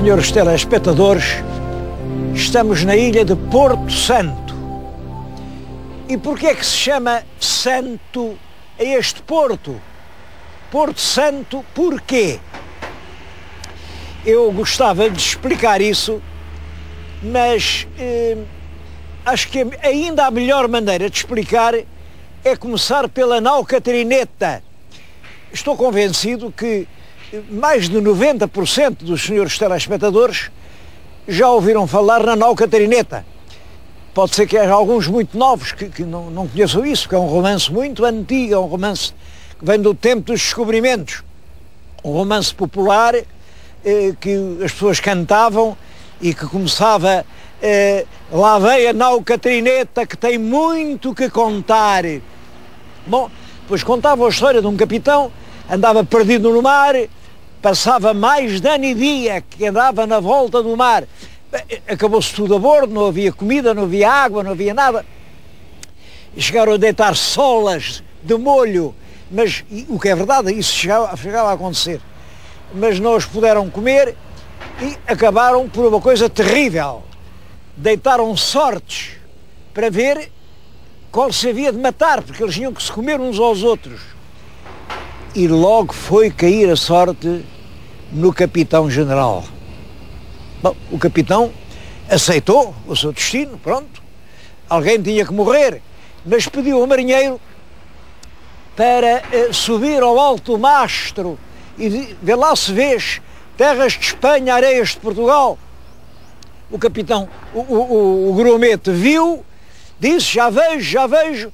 Senhores telespectadores, estamos na ilha de Porto Santo. E porquê é que se chama Santo a este porto? Porto Santo, porquê? Eu gostava de explicar isso, mas acho que ainda a melhor maneira de explicar é começar pela nau Catarineta. Estou convencido que mais de 90% dos senhores telespectadores já ouviram falar na nau Catarineta. Pode ser que haja alguns muito novos que não conheçam isso, que é um romance muito antigo, é um romance que vem do tempo dos descobrimentos. Um romance popular que as pessoas cantavam e que começava lá vem a nau Catarineta que tem muito que contar. Bom, depois contava a história de um capitão, andava perdido no mar, passava mais de ano e dia que andava na volta do mar. Acabou-se tudo a bordo, não havia comida, não havia água, não havia nada. E chegaram a deitar solas de molho, mas o que é verdade, isso chegava a acontecer. Mas não os puderam comer e acabaram por uma coisa terrível. Deitaram sortes para ver qual se havia de matar, porque eles tinham que se comer uns aos outros. E logo foi cair a sorte no capitão-general. Bom, o capitão aceitou o seu destino, pronto. Alguém tinha que morrer, mas pediu ao marinheiro para subir ao alto mastro e ver lá se vês terras de Espanha, areias de Portugal. O capitão, o grumete viu, disse já vejo,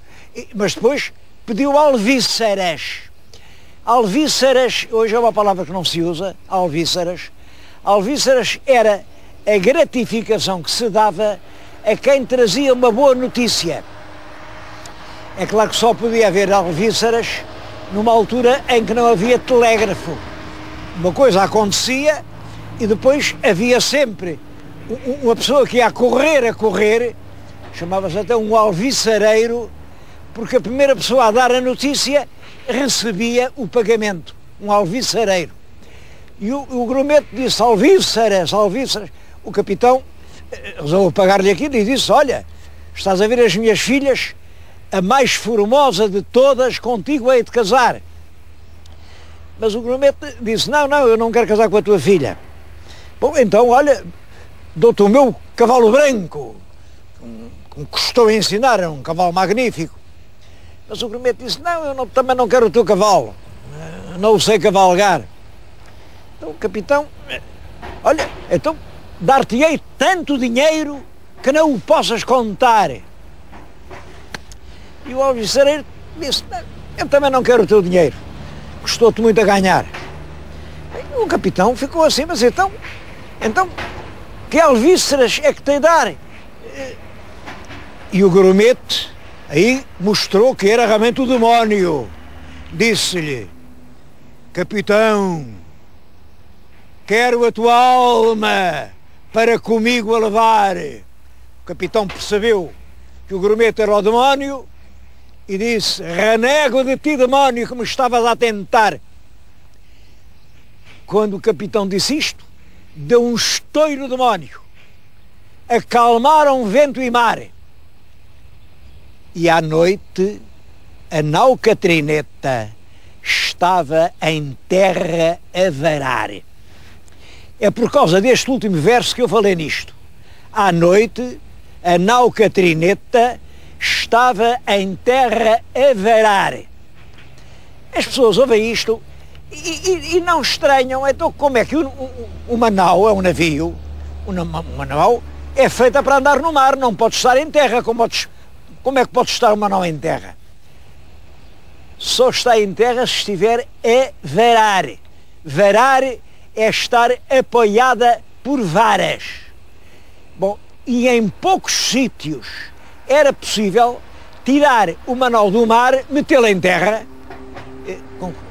mas depois pediu alvíceras. Alvíceras, hoje é uma palavra que não se usa, alvíceras. Alvíceras era a gratificação que se dava a quem trazia uma boa notícia. É claro que só podia haver alvíceras numa altura em que não havia telégrafo. Uma coisa acontecia e depois havia sempre uma pessoa que ia a correr, chamava-se até um alviçareiro, porque a primeira pessoa a dar a notícia recebia o pagamento, um alviçareiro. E o grumete disse, alvíceras. O capitão resolveu pagar-lhe aquilo e disse, olha, estás a ver as minhas filhas, a mais formosa de todas, contigo hei de casar. Mas o grumete disse, não, eu não quero casar com a tua filha. Bom, então, olha, dou-te o meu cavalo branco, que me custou a ensinar, é um cavalo magnífico. Mas o grumete disse, também não quero o teu cavalo, não o sei cavalgar. Então o capitão, olha, então dar-te-ei tanto dinheiro que não o possas contar. E o alviçareiro disse, eu também não quero o teu dinheiro, custou-te muito a ganhar. E o capitão ficou assim, mas então, que alvíceras é que tem de dar? E o grumete aí mostrou que era realmente o demónio. Disse-lhe, capitão, quero a tua alma para comigo a levar. O capitão percebeu que o grumete era o demónio e disse, renego de ti, demónio, que me estavas a tentar. Quando o capitão disse isto, deu um estouro demónio. Acalmaram vento e mar. E à noite, a nau Catarineta estava em terra a varar. É por causa deste último verso que eu falei nisto. À noite, a nau Catarineta estava em terra a varar. As pessoas ouvem isto e não estranham. Então como é que uma nau é um navio, uma nau é feita para andar no mar, não pode estar em terra. Como é que pode estar uma nau em terra? Só está em terra se estiver a varar. Varar é estar apoiada por varas. Bom, e em poucos sítios era possível tirar uma nau do mar, metê-la em terra,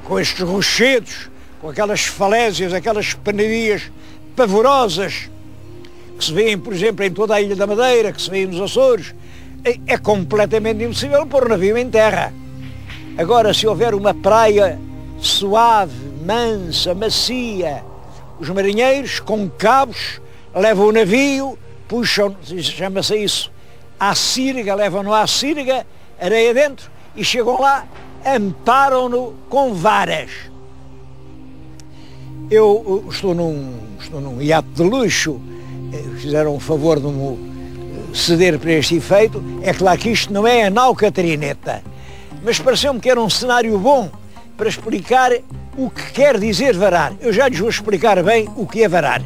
com estes rochedos, com aquelas falésias, aquelas penarias pavorosas que se vêem, por exemplo, em toda a Ilha da Madeira, que se vêem nos Açores. É completamente impossível pôr o navio em terra. Agora, se houver uma praia suave, mansa, macia, Os marinheiros, com cabos, levam o navio, puxam, chama-se isso, à sírga, levam-no à sírga, areia dentro, e chegam lá, amparam-no com varas. Eu estou num iate de luxo, fizeram o favor de me ceder para este efeito. É claro que isto não é a nau Catarineta, mas pareceu-me que era um cenário bom para explicar o que quer dizer varar. Eu já lhes vou explicar bem o que é varar.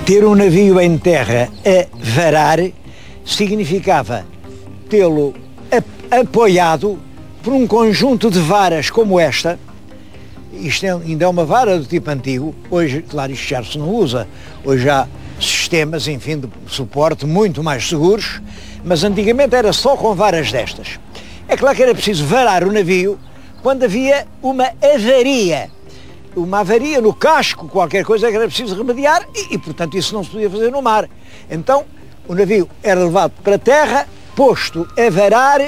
Ter um navio em terra a varar significava tê-lo apoiado por um conjunto de varas como esta. Isto ainda é uma vara do tipo antigo. Hoje, claro, isto já se não usa. Hoje há sistemas, enfim, de suporte muito mais seguros, mas antigamente era só com varas destas. É claro que era preciso varar o navio quando havia uma avaria no casco, qualquer coisa que era preciso remediar e, portanto, isso não se podia fazer no mar. Então, o navio era levado para terra, posto a varar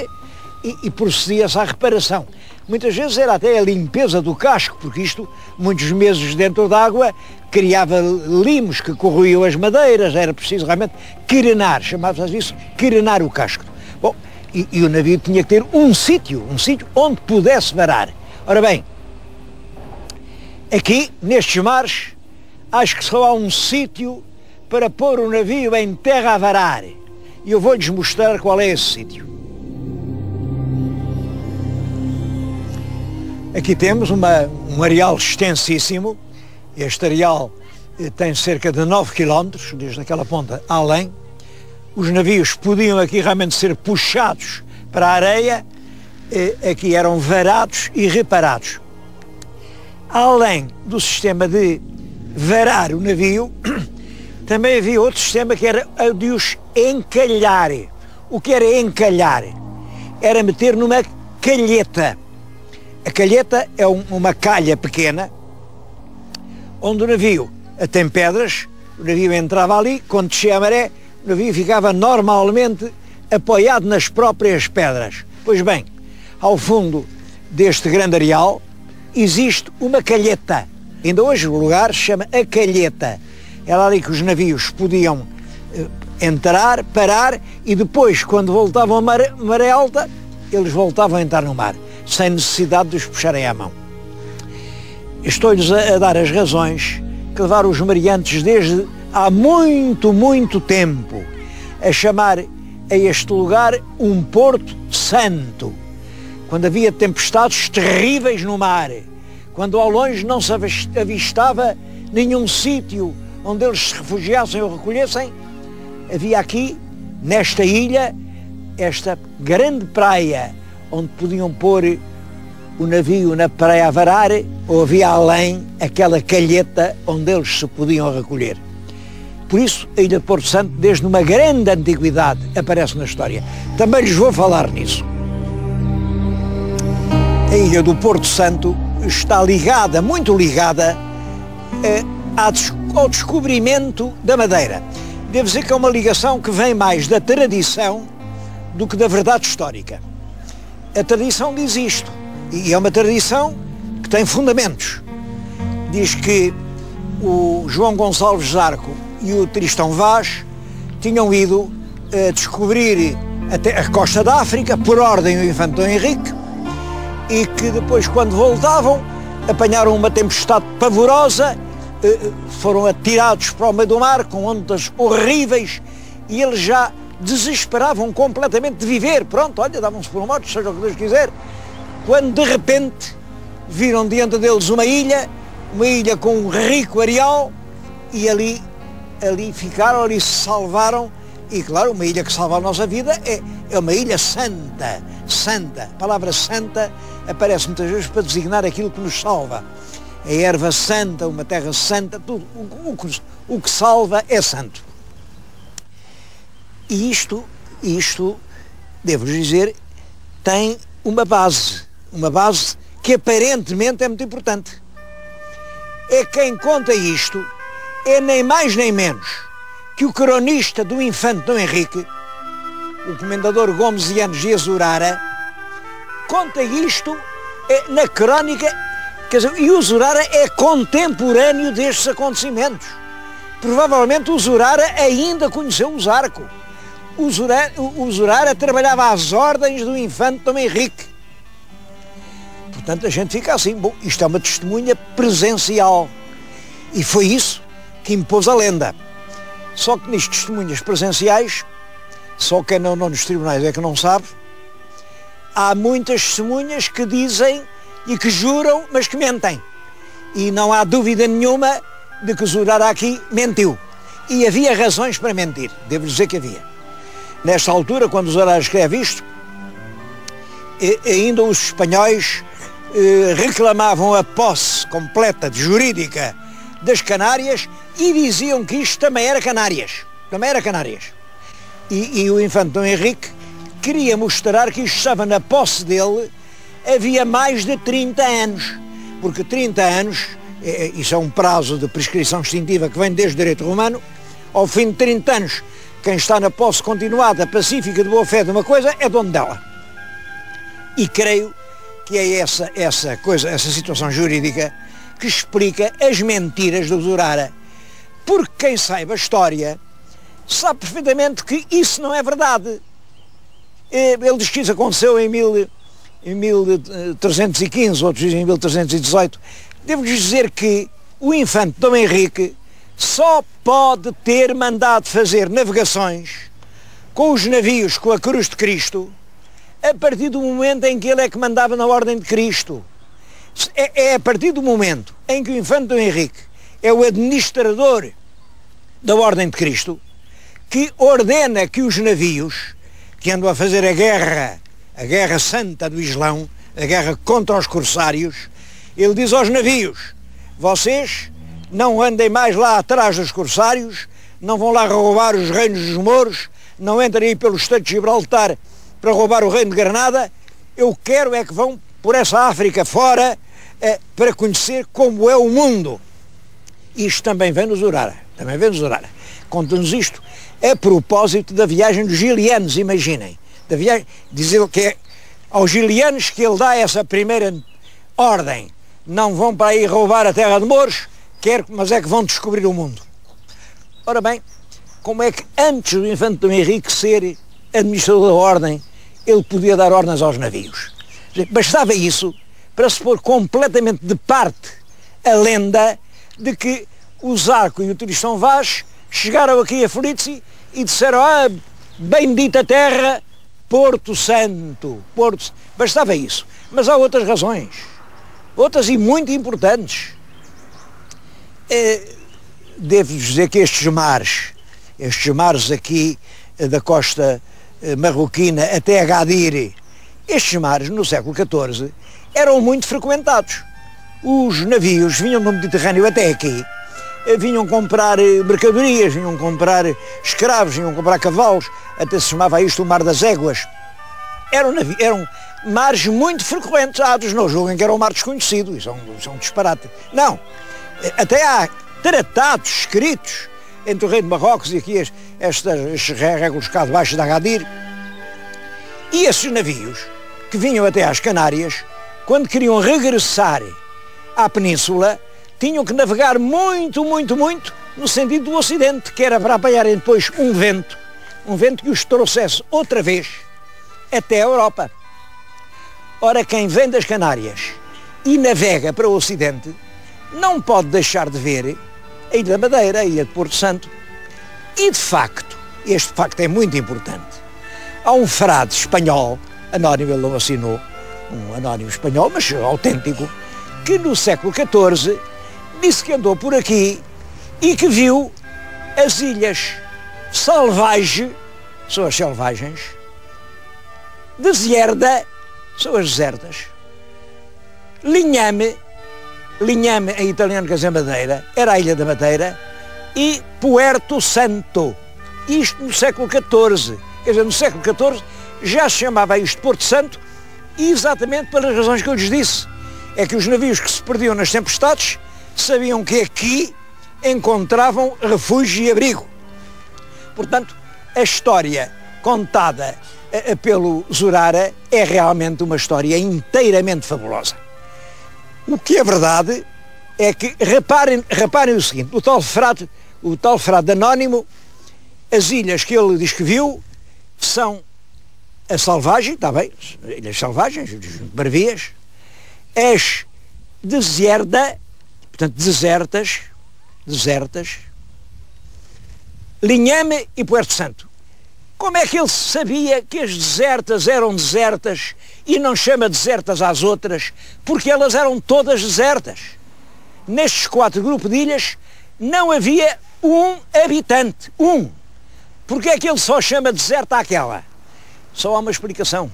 e procedia-se à reparação. Muitas vezes era até a limpeza do casco, porque isto, muitos meses dentro d'água, criava limos que corroíam as madeiras, era preciso realmente querenar, chamava-se isso, querenar o casco. Bom, e o navio tinha que ter um sítio onde pudesse varar. Ora bem, aqui, nestes mares, acho que só há um sítio para pôr o navio em terra a varar. E eu vou-lhes mostrar qual é esse sítio. Aqui temos um areal extensíssimo. Este areal tem cerca de 9 km, desde aquela ponta além. Os navios podiam aqui realmente ser puxados para a areia. Aqui eram varados e reparados. Além do sistema de varar o navio, também havia outro sistema que era o de os encalhar. O que era encalhar? Era meter numa calheta. A calheta é uma calha pequena, onde o navio tem pedras, o navio entrava ali, quando descia a maré, o navio ficava normalmente apoiado nas próprias pedras. Pois bem, ao fundo deste grande areal, existe uma calheta. Ainda hoje o lugar se chama a calheta. Era ali que os navios podiam entrar, parar e depois, quando voltavam a maré alta, eles voltavam a entrar no mar, sem necessidade de os puxarem à mão. Estou-lhes a dar as razões que levaram os mareantes desde há muito, muito tempo a chamar a este lugar um Porto Santo. Quando havia tempestades terríveis no mar, quando ao longe não se avistava nenhum sítio onde eles se refugiassem ou recolhessem, havia aqui, nesta ilha, esta grande praia, onde podiam pôr o navio na praia a varar, ou havia além aquela calheta onde eles se podiam recolher. Por isso, a Ilha de Porto Santo, desde uma grande antiguidade, aparece na história. Também lhes vou falar nisso. A Ilha do Porto Santo está ligada, muito ligada, ao descobrimento da Madeira. Devo dizer que é uma ligação que vem mais da tradição do que da verdade histórica. A tradição diz isto, e é uma tradição que tem fundamentos. Diz que o João Gonçalves Zarco e o Tristão Vaz tinham ido descobrir até a costa da África, por ordem do infante Dom Henrique, e que depois, quando voltavam, apanharam uma tempestade pavorosa, foram atirados para o meio do mar com ondas horríveis e eles já desesperavam completamente de viver. Pronto, olha, davam-se por mortos, seja o que Deus quiser, quando de repente viram diante deles uma ilha com um rico areal, e ali ficaram, ali se salvaram. E claro, uma ilha que salva a nossa vida é uma ilha santa. A palavra santa aparece muitas vezes para designar aquilo que nos salva. A erva santa, uma terra santa, tudo o que salva é santo. E isto, devo-vos dizer, tem uma base que aparentemente é muito importante. É quem conta isto, é nem mais nem menos que o cronista do infante Dom Henrique, o comendador Gomes Yanes de Azurara, conta isto na crónica, quer dizer, e o Zurara é contemporâneo destes acontecimentos. Provavelmente o Zurara ainda conheceu o Zarco. O Zurara trabalhava às ordens do infante Dom Henrique. Portanto, a gente fica assim, bom, isto é uma testemunha presencial. E foi isso que impôs a lenda. Só que nestes testemunhas presenciais, só quem não nos tribunais é que não sabe, há muitas testemunhas que dizem e que juram, mas que mentem. E não há dúvida nenhuma de que o Zurara aqui mentiu. E havia razões para mentir, devo dizer que havia. Nesta altura, quando o Zurara escreve isto, ainda os espanhóis reclamavam a posse completa, jurídica, das Canárias e diziam que isto também era Canárias. Também era Canárias. E o infante Dom Henrique queria mostrar que isto estava na posse dele havia mais de 30 anos. Porque 30 anos, isso é um prazo de prescrição extintiva que vem desde o direito romano, ao fim de 30 anos, quem está na posse continuada, pacífica, de boa fé de uma coisa, é dono dela. E creio que é essa situação jurídica que explica as mentiras do Zurara. Porque quem saiba a história sabe perfeitamente que isso não é verdade. Ele diz que isso aconteceu em 1315, outros dizem em 1318. Devo-lhes dizer que o infante Dom Henrique só pode ter mandado fazer navegações com os navios com a Cruz de Cristo a partir do momento em que ele é que mandava na Ordem de Cristo. É a partir do momento em que o infante Dom Henrique é o administrador da Ordem de Cristo que ordena que os navios que andam a fazer a guerra santa do Islão, a guerra contra os corsários, ele diz aos navios: vocês não andem mais lá atrás dos corsários, não vão lá roubar os reinos dos mouros, não entrem aí pelo Estreito de Gibraltar para roubar o reino de Granada, eu quero é que vão por essa África fora para conhecer como é o mundo. Isto também vem no Zurara, conta-nos isto a propósito da viagem dos Gilianos, imaginem. Diz ele que é aos Gilianos que ele dá essa primeira ordem: não vão para aí roubar a terra de mouros, mas é que vão descobrir o mundo. Ora bem, como é que antes do infante Dom Henrique ser administrador da ordem, ele podia dar ordens aos navios? Bastava isso para se pôr completamente de parte a lenda de que o Zarco e o Tristão Vaz chegaram aqui a Felice e disseram: bendita terra, Porto Santo. Bastava isso. Mas há outras razões, outras e muito importantes. Devo dizer que estes mares aqui da costa marroquina até Agadir, estes mares no século XIV eram muito frequentados. Os navios vinham do Mediterrâneo até aqui, vinham comprar mercadorias, vinham comprar escravos, vinham comprar cavalos, até se chamava isto o Mar das Éguas. Eram mares muito frequentes. Dos não julguem que era um mar desconhecido, isso é um disparate. Não, até há tratados escritos entre o rei de Marrocos e aqui estes régulos cá de baixo de Agadir. E esses navios que vinham até às Canárias, quando queriam regressar à península, tinham que navegar muito no sentido do Ocidente, que era para apanharem depois um vento que os trouxesse outra vez até a Europa. Ora, quem vem das Canárias e navega para o Ocidente não pode deixar de ver a Ilha da Madeira, a Ilha de Porto Santo. E de facto, este facto é muito importante, há um frade espanhol, anónimo, ele não assinou, um anónimo espanhol, mas autêntico, que no século XIV disse que andou por aqui e que viu as ilhas Salvage, são as selvagens, Desierda, são as desertas, Linhame em italiano quer dizer Madeira, era a Ilha da Madeira, e Puerto Santo, isto no século XIV. Quer dizer, no século XIV já se chamava isto Porto Santo, exatamente pelas razões que eu lhes disse. É que os navios que se perdiam nas tempestades sabiam que aqui encontravam refúgio e abrigo. Portanto, a história contada pelo Zurara é realmente uma história inteiramente fabulosa. O que é verdade é que, reparem o seguinte, o tal frade anónimo, as ilhas que ele diz que viu são a Selvagem, está bem, as ilhas selvagens, as Barvias, as portanto desertas, Linhame e Puerto Santo. Como é que ele sabia que as desertas eram desertas e não chama desertas às outras? Porque elas eram todas desertas. Nestes 4 grupos de ilhas não havia um habitante, um. Porque é que ele só chama deserta àquela? Só há uma explicação.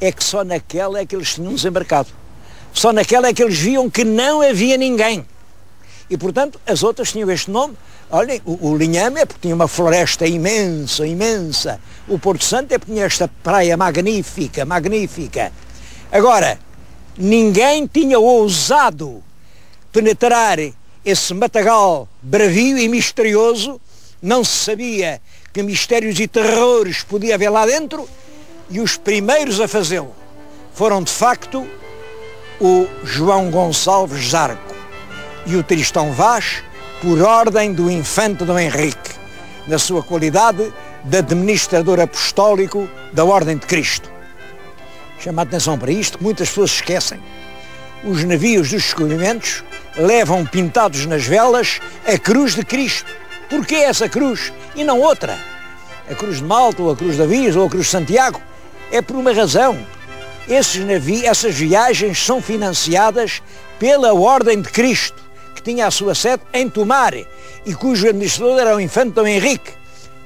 É que só naquela é que eles tinham desembarcado. Só naquela é que eles viam que não havia ninguém. E, portanto, as outras tinham este nome. Olhem, o Linhame é porque tinha uma floresta imensa, imensa. O Porto Santo é porque tinha esta praia magnífica, magnífica. Agora, ninguém tinha ousado penetrar esse matagal bravio e misterioso. Não se sabia que mistérios e terrores podia haver lá dentro. E os primeiros a fazê-lo foram, de facto, o João Gonçalves Zarco e o Tristão Vaz, por ordem do infante Dom Henrique, na sua qualidade de administrador apostólico da Ordem de Cristo. Chama a atenção para isto, que muitas pessoas esquecem. Os navios dos descobrimentos levam pintados nas velas a cruz de Cristo. Porquê essa cruz e não outra? A cruz de Malta, ou a cruz de Avis, ou a cruz de Santiago? É por uma razão. Essas viagens são financiadas pela Ordem de Cristo, que tinha a sua sede em Tomar e cujo administrador era o infante Dom Henrique.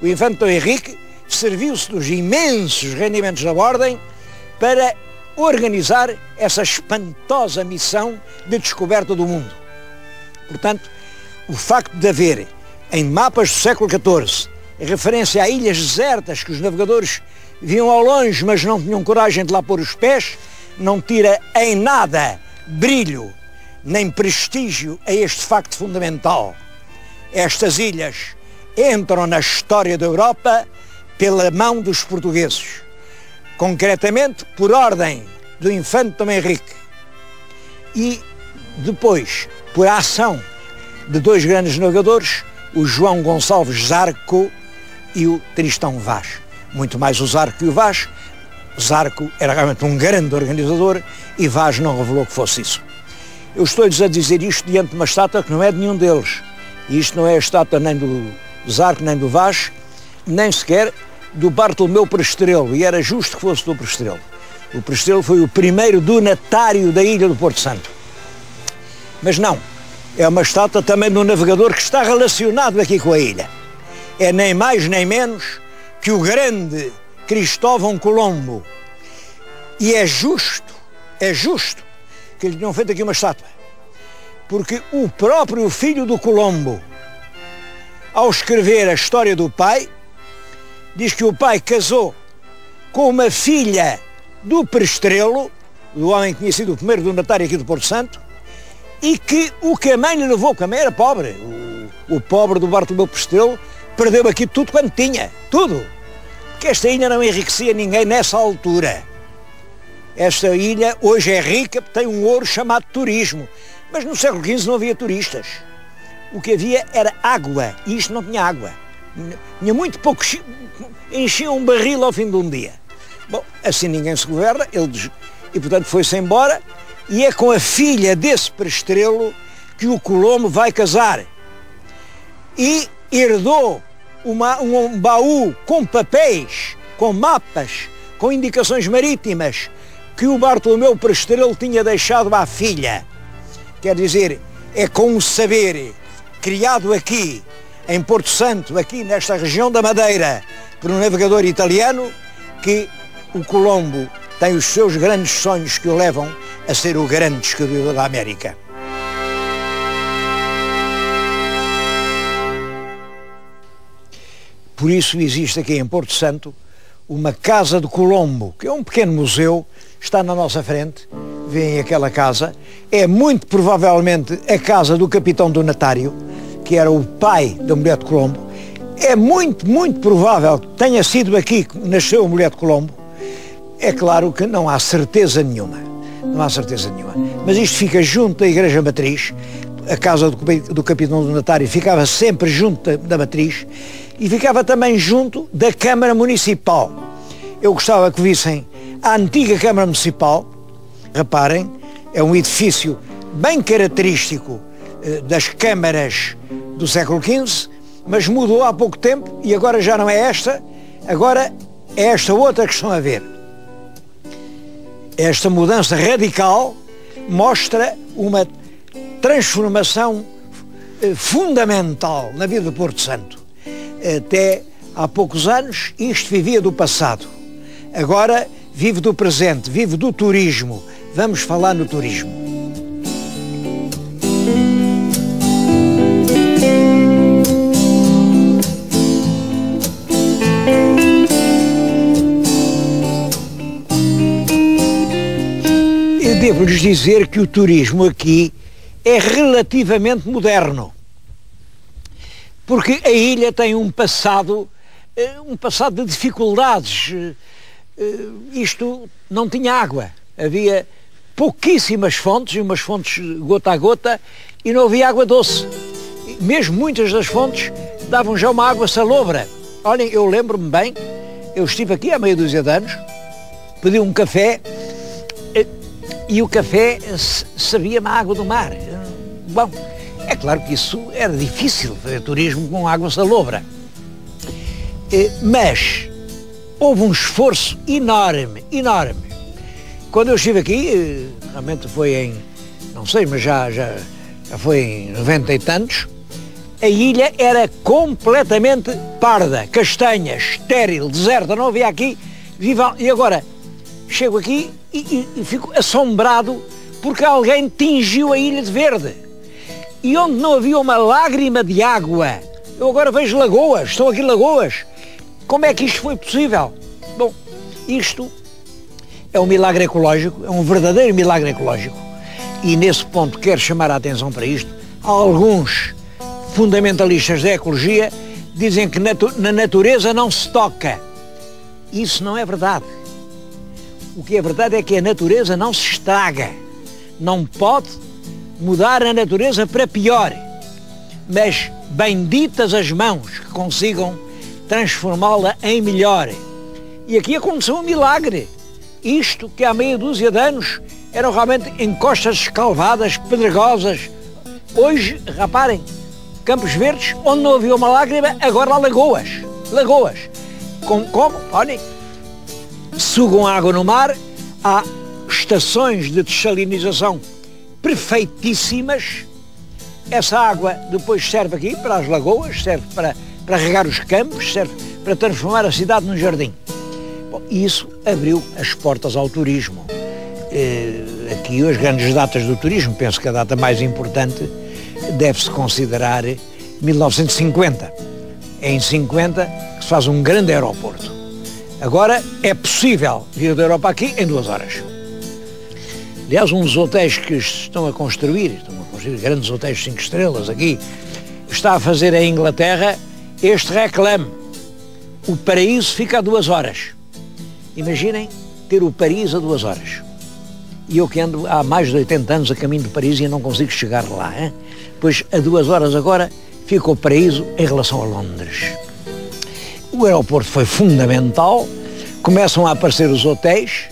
O infante Dom Henrique serviu-se dos imensos rendimentos da Ordem para organizar essa espantosa missão de descoberta do mundo. Portanto, o facto de haver em mapas do século XIV referência a ilhas desertas que os navegadores viam ao longe, mas não tinham coragem de lá pôr os pés, não tira em nada brilho nem prestígio a este facto fundamental. Estas ilhas entram na história da Europa pela mão dos portugueses, concretamente por ordem do infante Dom Henrique e depois por a ação de 2 grandes navegadores, o João Gonçalves Zarco e o Tristão Vaz. Muito mais o Zarco que o Vaz. Zarco era realmente um grande organizador e Vaz não revelou que fosse isso. Eu estou-lhes a dizer isto diante de uma estátua que não é de nenhum deles. E isto não é a estátua nem do Zarco nem do Vaz, nem sequer do Bartolomeu Prestrelo, e era justo que fosse do Prestrelo. O Prestrelo foi o primeiro donatário da ilha do Porto Santo. Mas não, é uma estátua também de um navegador que está relacionado aqui com a ilha. É nem mais nem menos que o grande Cristóvão Colombo. E é justo que lhe tenham feito aqui uma estátua, porque o próprio filho do Colombo, ao escrever a história do pai, diz que o pai casou com uma filha do Prestrelo, do homem que tinha sido o primeiro donatário aqui do Porto Santo, e que o que a mãe lhe levou, que a mãe era pobre, o pobre do Bartolomeu Prestrelo perdeu aqui tudo quanto tinha, tudo, porque esta ilha não enriquecia ninguém nessa altura. Esta ilha hoje é rica, tem um ouro chamado turismo, mas no século XV não havia turistas. O que havia era água, e isto não tinha água. Tinha muito pouco, enchia um barril ao fim de um dia. Bom, assim ninguém se governa, e portanto foi-se embora, e é com a filha desse Prestrelo que o Colombo vai casar. E herdou um baú com papéis, com mapas, com indicações marítimas, que o Bartolomeu Prestrelo tinha deixado à filha. Quer dizer, é com o saber criado aqui, em Porto Santo, aqui nesta região da Madeira, por um navegador italiano, que o Colombo tem os seus grandes sonhos que o levam a ser o grande descobridor da América. Por isso existe aqui em Porto Santo uma Casa de Colombo, que é um pequeno museu, está na nossa frente, veem aquela casa, é muito provavelmente a casa do capitão Donatário, que era o pai da mulher de Colombo. É muito, muito provável que tenha sido aqui que nasceu a mulher de Colombo. É claro que não há certeza nenhuma, não há certeza nenhuma. Mas isto fica junto da Igreja Matriz, a casa do capitão Donatário ficava sempre junto da Matriz e ficava também junto da Câmara Municipal. Eu gostava que vissem a antiga Câmara Municipal. Reparem, é um edifício bem característico das câmaras do século XV, mas mudou há pouco tempo e agora já não é esta, agora é esta outra que estão a ver. Esta mudança radical mostra uma transformação fundamental na vida do Porto Santo. Até há poucos anos isto vivia do passado, agora vive do presente, vive do turismo. Vamos falar no turismo. Eu devo-lhes dizer que o turismo aqui é relativamente moderno, porque a ilha tem um passado de dificuldades. Isto não tinha água, havia pouquíssimas fontes, umas fontes gota a gota, e não havia água doce. Mesmo muitas das fontes davam já uma água salobra. Olhem, eu lembro-me bem, eu estive aqui há meia dúzia de anos, pedi um café e o café sabia-me a água do mar. Bom, é claro que isso era difícil, fazer turismo com água salobra. Mas houve um esforço enorme, enorme. Quando eu estive aqui, realmente foi em, não sei, mas já foi em 90 e tantos, a ilha era completamente parda, castanha, estéril, deserta, não havia aqui viva. E agora chego aqui e fico assombrado porque alguém tingiu a ilha de verde. E onde não havia uma lágrima de água, eu agora vejo lagoas, estão aqui lagoas. Como é que isto foi possível? Bom, isto é um milagre ecológico, é um verdadeiro milagre ecológico. E nesse ponto quero chamar a atenção para isto. Alguns fundamentalistas da ecologia dizem que na natureza não se toca. Isso não é verdade. O que é verdade é que a natureza não se estraga. Não pode mudar a natureza para pior. Mas benditas as mãos que consigam transformá-la em melhor. E aqui aconteceu um milagre. Isto que há meia dúzia de anos eram realmente encostas escalvadas, pedregosas. Hoje, reparem, campos verdes, onde não havia uma lágrima, agora há lagoas. Lagoas. Como? Olhem, sugam água no mar, há estações de dessalinização perfeitíssimas. Essa água depois serve aqui para as lagoas, serve para regar os campos, serve para transformar a cidade num jardim. Bom, isso abriu as portas ao turismo. Aqui as grandes datas do turismo, penso que a data mais importante deve-se considerar 1950. É em 50 que se faz um grande aeroporto. Agora é possível vir da Europa aqui em 2 horas. Aliás, um dos hotéis que estão a construir grandes hotéis 5 estrelas aqui, está a fazer a Inglaterra este reclame. O paraíso fica a 2 horas. Imaginem ter o Paris a 2 horas. E eu que ando há mais de 80 anos a caminho do Paris e não consigo chegar lá. Hein? Pois a 2 horas agora fica o paraíso em relação a Londres. O aeroporto foi fundamental, começam a aparecer os hotéis,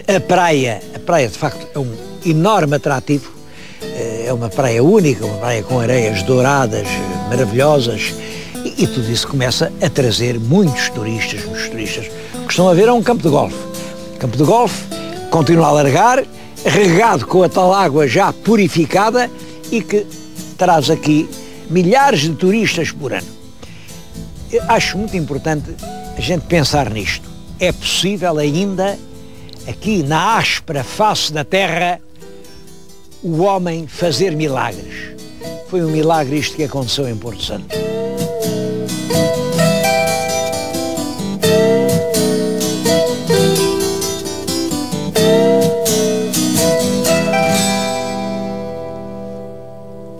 a praia de facto é um enorme atrativo, é uma praia única, uma praia com areias douradas, maravilhosas, e tudo isso começa a trazer muitos turistas. O que estão a ver é um campo de golfe. O campo de golfe continua a alargar, regado com a tal água já purificada e que traz aqui milhares de turistas por ano. Eu acho muito importante a gente pensar nisto. É possível ainda, aqui na áspera face da terra, o homem fazer milagres. Foi um milagre isto que aconteceu em Porto Santo.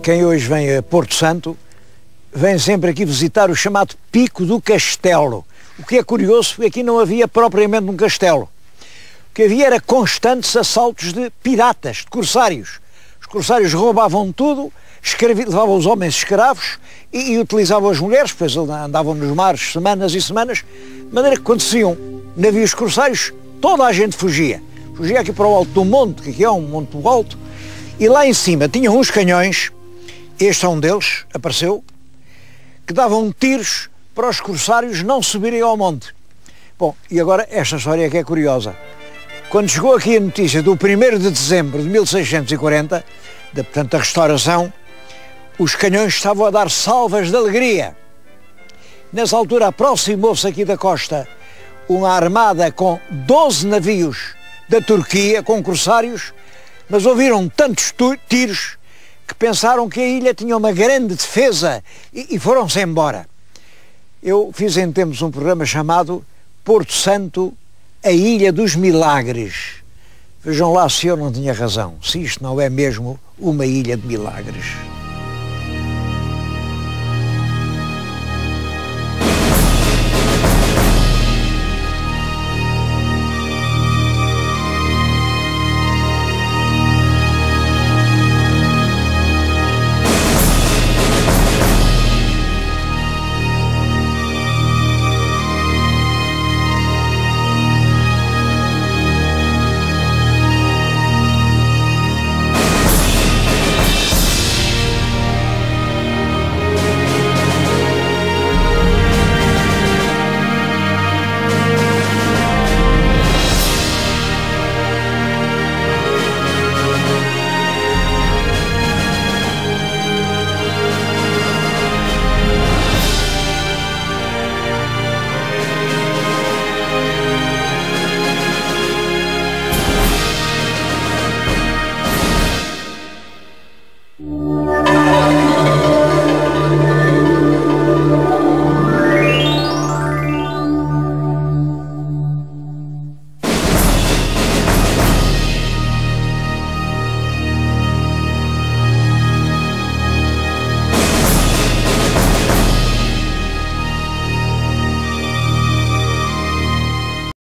quem hoje vem a Porto Santo, vem sempre aqui visitar o chamado Pico do Castelo. O que é curioso, porque aqui não havia propriamente um castelo. O que havia era constantes assaltos de piratas, de corsários. Os corsários roubavam tudo, levavam os homens escravos e utilizavam as mulheres, pois andavam nos mares semanas e semanas, de maneira que quando se iam navios corsários, toda a gente fugia. Fugia aqui para o alto do monte, que aqui é um monte alto, e lá em cima tinham uns canhões, este é um deles, apareceu, que davam tiros para os corsários não subirem ao monte. Bom, e agora esta história é que é curiosa. Quando chegou aqui a notícia do 1º de dezembro de 1640, portanto da restauração, os canhões estavam a dar salvas de alegria. Nessa altura aproximou-se aqui da costa uma armada com 12 navios da Turquia, com corsários, mas ouviram tantos tiros que pensaram que a ilha tinha uma grande defesa e foram-se embora. Eu fiz em tempos um programa chamado Porto Santo, a Ilha dos Milagres. Vejam lá se eu não tinha razão, se isto não é mesmo uma ilha de milagres.